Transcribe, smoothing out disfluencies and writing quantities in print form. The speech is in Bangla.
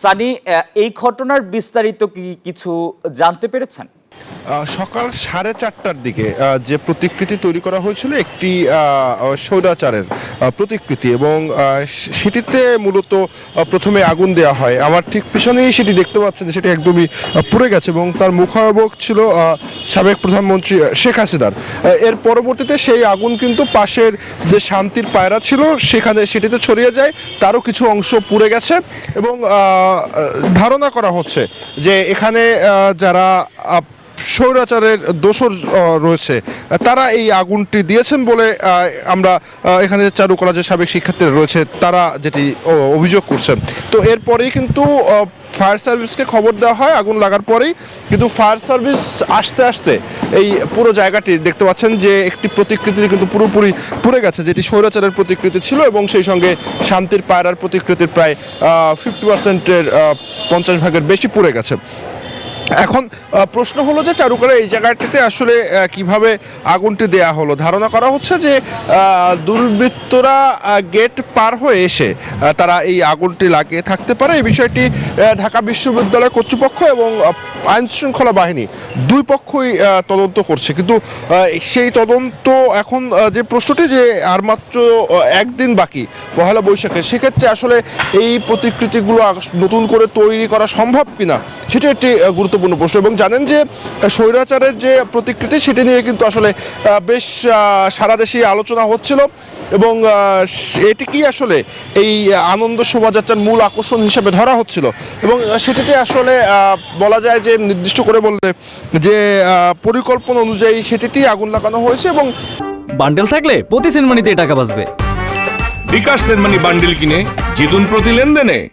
সানি, এই ঘটনার বিস্তারিত কি কিছু জানতে পেরেছেন? সকাল 4:30টার দিকে যে প্রতিকৃতি তৈরি করা হয়েছিল একটি স্বৈরাচারের প্রতিকৃতি, এবং সেটিতে মূলত প্রথমে আগুন দেওয়া হয়। আমার ঠিক পিছনেই সেটি দেখতে পাচ্ছেন যে সেটি একদমই পুড়ে গেছে, এবং তার মুখাবয়ব ছিল সাবেক প্রধানমন্ত্রী শেখ হাসিনার। এর পরবর্তীতে সেই আগুন কিন্তু পাশের যে শান্তির পায়রা ছিল সেটিতে ছড়িয়ে যায়, তারও কিছু অংশ পুড়ে গেছে, এবং ধারণা করা হচ্ছে যে এখানে যারা স্বৈরাচারের দোসর রয়েছে তারা এই আগুনটি দিয়েছেন বলে আমরা এখানে চারুকলা যে সাবেক শিক্ষার্থীরা রয়েছে তারা যেটি অভিযোগ করছেন। তো এরপরেই কিন্তু ফায়ার সার্ভিসকে খবর দেওয়া হয় আগুন লাগার পরেই, কিন্তু ফায়ার সার্ভিস আসতে আসতে এই পুরো জায়গাটি দেখতে পাচ্ছেন যে একটি প্রতিকৃতি কিন্তু পুরোপুরি পুড়ে গেছে, যেটি স্বৈরাচারের প্রতিকৃতি ছিল, এবং সেই সঙ্গে শান্তির পায়রার প্রতিকৃতির প্রায় 50%-এর 50 ভাগের বেশি পুড়ে গেছে। এখন প্রশ্ন হলো যে চারুকলা এই জায়গাটিতে আসলে কিভাবে আগুনটি দেয়া হলো। ধারণা করা হচ্ছে যে দুর্বৃত্তরা গেট পার হয়ে এসে তারা এই আগুনটি লাগিয়ে থাকতে পারে। এই বিষয়টি ঢাকা বিশ্ববিদ্যালয় কর্তৃপক্ষ এবং আইন শৃঙ্খলা বাহিনী দুই পক্ষই তদন্ত করছে, কিন্তু সেই তদন্ত এখন যে প্রশ্নটি যে আর মাত্র একদিন বাকি পহেলা বৈশাখে, সেক্ষেত্রে আসলে এই প্রতিকৃতিগুলো নতুন করে তৈরি করা সম্ভব কিনা সেটি একটি গুরুত্বপূর্ণ প্রশ্ন। এবং জানেন যে স্বৈরাচারের যে প্রতিকৃতি সেটি নিয়ে কিন্তু আসলে বেশ সারা দেশে আলোচনা হচ্ছিল, এবং এটি কি আসলে এই আনন্দ শোভাযাত্রার মূল আকর্ষণ হিসেবে ধরা হচ্ছিল, এবং সেটিতে আসলে বলা যায় যে নির্দিষ্ট করে বললে যে পরিকল্পনা অনুযায়ী সেটিতেই আগুন লাগানো হয়েছে। এবং বান্ডেল থাকলে প্রতি সেনমানিতে টাকা বাঁচবে। বিকাশ সেনমানি বান্ডিল কিনে জিতুন প্রতি লেনদেনে।